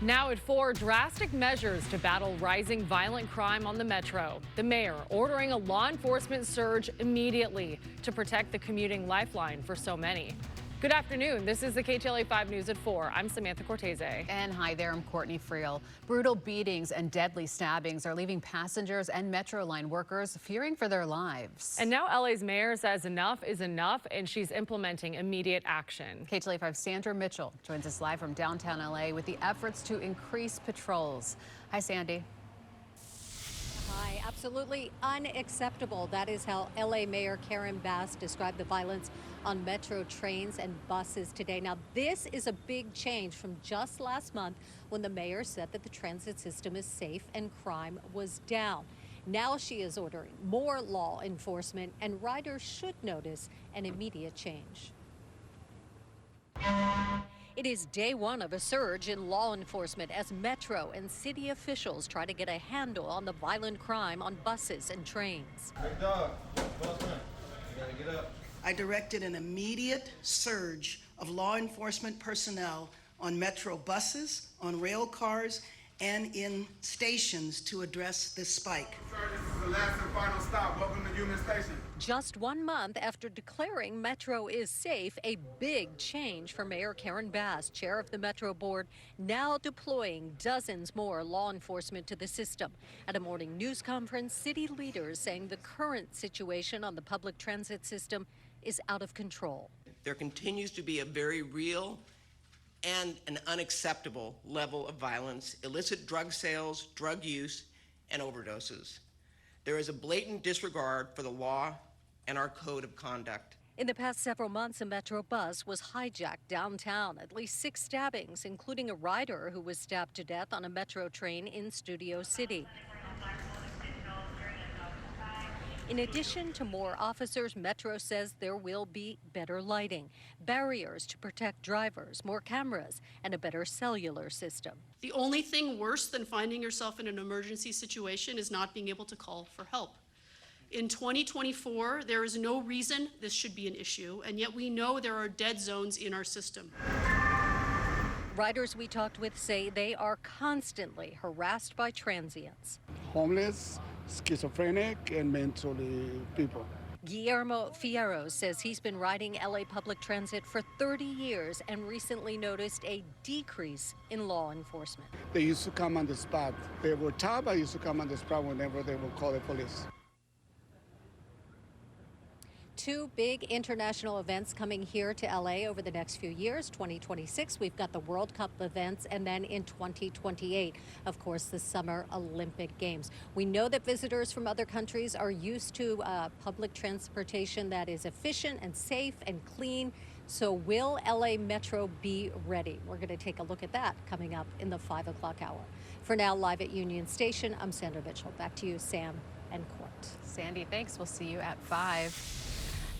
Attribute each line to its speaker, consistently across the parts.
Speaker 1: Now at 4, drastic measures to battle rising violent crime on the metro. The mayor ordering a law enforcement surge immediately to protect the commuting lifeline for so many. Good afternoon. This is the Ktla 5 News at 4. I'm Samantha Cortese.
Speaker 2: And hi there, I'm Courtney Friel. Brutal beatings and deadly stabbings are leaving passengers and Metro line workers fearing for their lives.
Speaker 1: And now LA's mayor says enough is enough, and she's implementing immediate action.
Speaker 2: Ktla 5 Sandra Mitchell joins us live from downtown LA with the efforts to increase patrols. Hi, Sandy.
Speaker 3: Hi, absolutely unacceptable. That is how LA Mayor Karen Bass described the violence on Metro trains and buses today. Now, this is a big change from just last month when the mayor said that the transit system is safe and crime was down. Now she is ordering more law enforcement, and riders should notice an immediate change. It is day one of a surge in law enforcement as Metro and city officials try to get a handle on the violent crime on buses and trains.
Speaker 4: Big dog, you gotta get up.
Speaker 5: I directed an immediate surge of law enforcement personnel on Metro buses, on rail cars, and in stations to address this spike.
Speaker 4: Sir, this is the last and final stop. Welcome to Union Station.
Speaker 3: Just 1 month after declaring Metro is safe, a big change for Mayor Karen Bass, chair of the Metro Board, now deploying dozens more law enforcement to the system. At a morning news conference, city leaders saying the current situation on the public transit system is out of control.
Speaker 6: There continues to be a very real and an unacceptable level of violence, illicit drug sales, drug use, and overdoses. There is a blatant disregard for the law and our code of conduct.
Speaker 3: In the past several months, a Metro bus was hijacked downtown. At least 6 stabbings, including a rider who was stabbed to death on a Metro train in Studio City. In addition to more officers, Metro says there will be better lighting, barriers to protect drivers, more cameras, and a better cellular system.
Speaker 7: The only thing worse than finding yourself in an emergency situation is not being able to call for help. In 2024, there is no reason this should be an issue, and yet we know there are dead zones in our system.
Speaker 3: Riders we talked with say they are constantly harassed by transients.
Speaker 8: Homeless, schizophrenic, and mentally people.
Speaker 3: Guillermo Fierro says he's been riding LA public transit for 30 years and recently noticed a decrease in law enforcement.
Speaker 8: They used to come on the spot. They were tough, but used to come on the spot whenever they would call the police.
Speaker 3: 2 big international events coming here to LA over the next few years. 2026, we've got the World Cup events, and then in 2028, of course, the Summer Olympic Games. We know that visitors from other countries are used to public transportation that is efficient and safe and clean. So will LA Metro be ready? We're going to take a look at that coming up in the 5 o'clock hour. For now, live at Union Station, I'm Sandra Mitchell. Back to you, Sam and Court.
Speaker 2: Sandy, thanks. We'll see you at 5.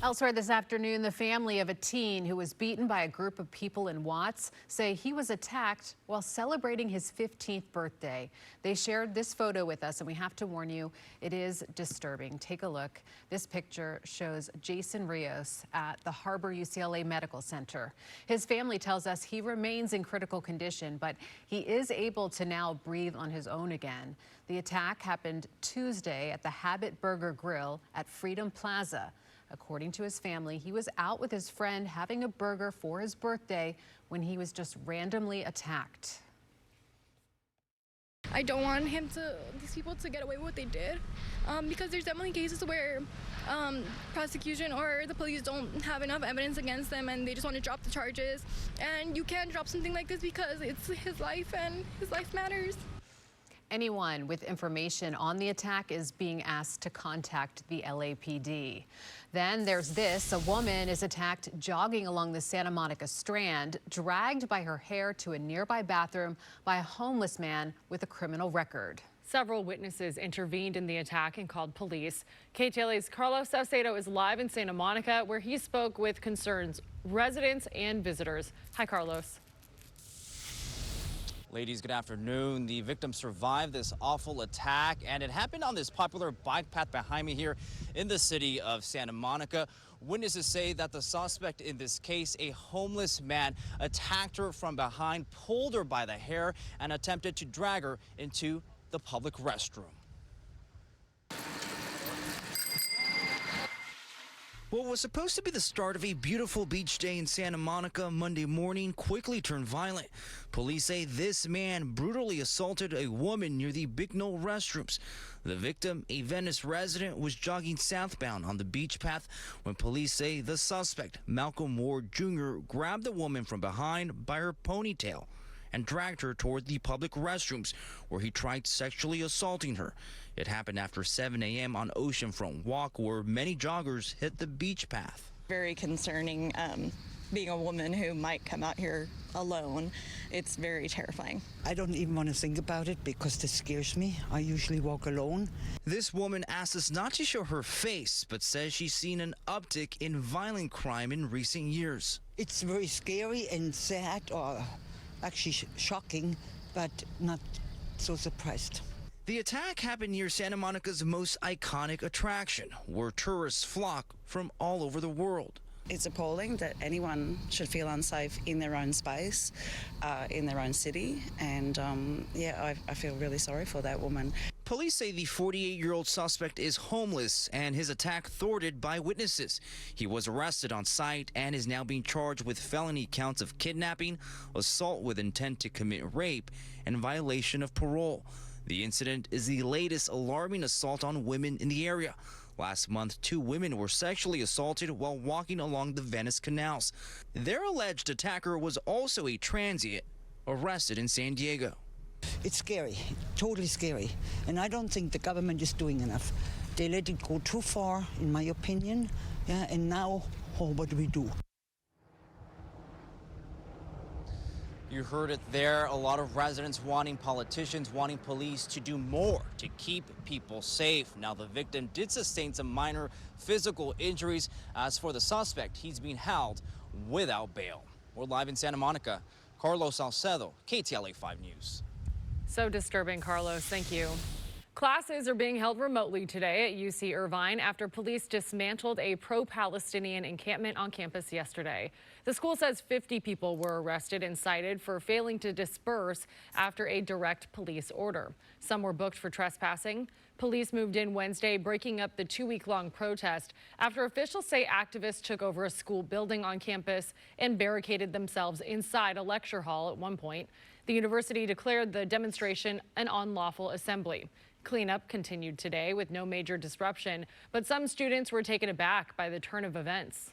Speaker 2: Elsewhere this afternoon, the family of a teen who was beaten by a group of people in Watts say he was attacked while celebrating his 15th birthday. They shared this photo with us, and we have to warn you, it is disturbing. Take a look. This picture shows Jason Rios at the Harbor UCLA Medical Center. His family tells us he remains in critical condition, but he is able to now breathe on his own again. The attack happened Tuesday at the Habit Burger Grill at Freedom Plaza. According to his family, he was out with his friend having a burger for his birthday when he was just randomly attacked.
Speaker 9: I don't want these people to get away with what they did, because there's definitely cases where prosecution or the police don't have enough evidence against them and they just want to drop the charges. And you can't drop something like this because it's his life and his life matters.
Speaker 2: Anyone with information on the attack is being asked to contact the LAPD. Then there's this. A woman is attacked jogging along the Santa Monica Strand, dragged by her hair to a nearby bathroom by a homeless man with a criminal record.
Speaker 1: Several witnesses intervened in the attack and called police. KTLA's Carlos Saucedo is live in Santa Monica, where he spoke with concerned residents and visitors. Hi, Carlos.
Speaker 10: Ladies, good afternoon. The victim survived this awful attack, and it happened on this popular bike path behind me here in the city of Santa Monica. Witnesses say that the suspect in this case, a homeless man, attacked her from behind, pulled her by the hair, and attempted to drag her into the public restroom. What was supposed to be the start of a beautiful beach day in Santa Monica Monday morning quickly turned violent. Police say this man brutally assaulted a woman near the Bicknell restrooms. The victim, a Venice resident, was jogging southbound on the beach path when police say the suspect, Malcolm Ward Jr., grabbed the woman from behind by her ponytail and dragged her toward the public restrooms, where he tried sexually assaulting her. It happened after 7 a.m. on Oceanfront Walk, where many joggers hit the beach path.
Speaker 11: Very concerning, being a woman who might come out here alone. It's very terrifying.
Speaker 12: I don't even want to think about it because this scares me. I usually walk alone.
Speaker 10: This woman asks us not to show her face, but says she's seen an uptick in violent crime in recent years.
Speaker 12: It's very scary and sad, or actually shocking, but not so surprised.
Speaker 10: The attack happened near Santa Monica's most iconic attraction, where tourists flock from all over the world.
Speaker 11: It's appalling that anyone should feel unsafe in their own space, in their own city, and I feel really sorry for that woman.
Speaker 10: Police say the 48-year-old suspect is homeless and his attack thwarted by witnesses. He was arrested on site and is now being charged with felony counts of kidnapping, assault with intent to commit rape, and violation of parole. The incident is the latest alarming assault on women in the area. Last month, 2 women were sexually assaulted while walking along the Venice canals. Their alleged attacker was also a transient arrested in San Diego.
Speaker 12: It's scary, totally scary, and I don't think the government is doing enough. They let it go too far, in my opinion, and now, what do we do?
Speaker 10: You heard it there. A lot of residents wanting politicians, wanting police to do more to keep people safe. Now, the victim did sustain some minor physical injuries. As for the suspect, he's being held without bail. We're live in Santa Monica. Carlos Salcedo, KTLA 5 News.
Speaker 1: So disturbing, Carlos. Thank you. Classes are being held remotely today at UC Irvine after police dismantled a pro-Palestinian encampment on campus yesterday. The school says 50 people were arrested and cited for failing to disperse after a direct police order. Some were booked for trespassing. Police moved in Wednesday, breaking up the 2-week-long protest after officials say activists took over a school building on campus and barricaded themselves inside a lecture hall at one point. The university declared the demonstration an unlawful assembly. Cleanup continued today with no major disruption, but some students were taken aback by the turn of events.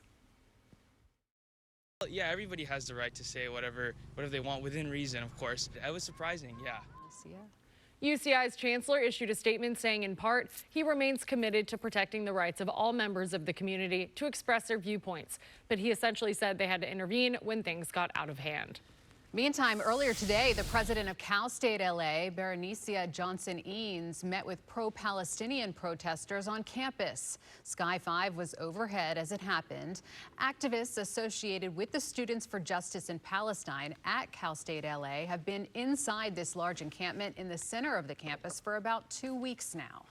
Speaker 13: Yeah, everybody has the right to say whatever they want within reason, of course. It was surprising, yeah.
Speaker 1: UCI's chancellor issued a statement saying, in part, he remains committed to protecting the rights of all members of the community to express their viewpoints. But he essentially said they had to intervene when things got out of hand.
Speaker 2: Meantime, earlier today, the president of Cal State LA, Berenicia Johnson-Eanes, met with pro-Palestinian protesters on campus. Sky 5 was overhead as it happened. Activists associated with the Students for Justice in Palestine at Cal State LA have been inside this large encampment in the center of the campus for about 2 weeks now.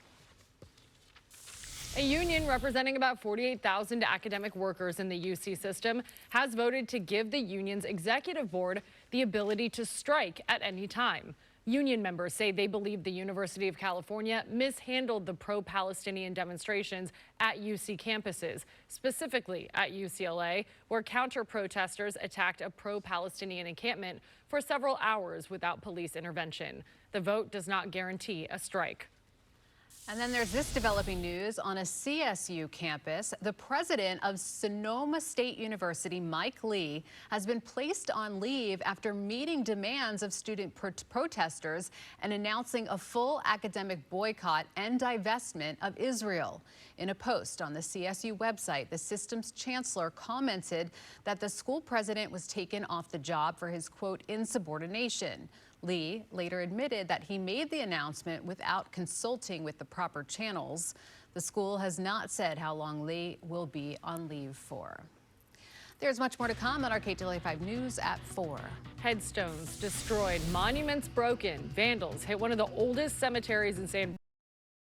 Speaker 1: A union representing about 48,000 academic workers in the UC system has voted to give the union's executive board the ability to strike at any time. Union members say they believe the University of California mishandled the pro-Palestinian demonstrations at UC campuses, specifically at UCLA, where counter-protesters attacked a pro-Palestinian encampment for several hours without police intervention. The vote does not guarantee a strike.
Speaker 2: And then there's this developing news on a CSU campus. The president of Sonoma State University, Mike Lee, has been placed on leave after meeting demands of student protesters and announcing a full academic boycott and divestment of Israel. In a post on the CSU website, the system's chancellor commented that the school president was taken off the job for his, quote, insubordination. Lee later admitted that he made the announcement without consulting with the proper channels. The school has not said how long Lee will be on leave for. There's much more to come on our Ktla 5 News at 4.
Speaker 1: Headstones destroyed, monuments broken. Vandals hit one of the oldest cemeteries in San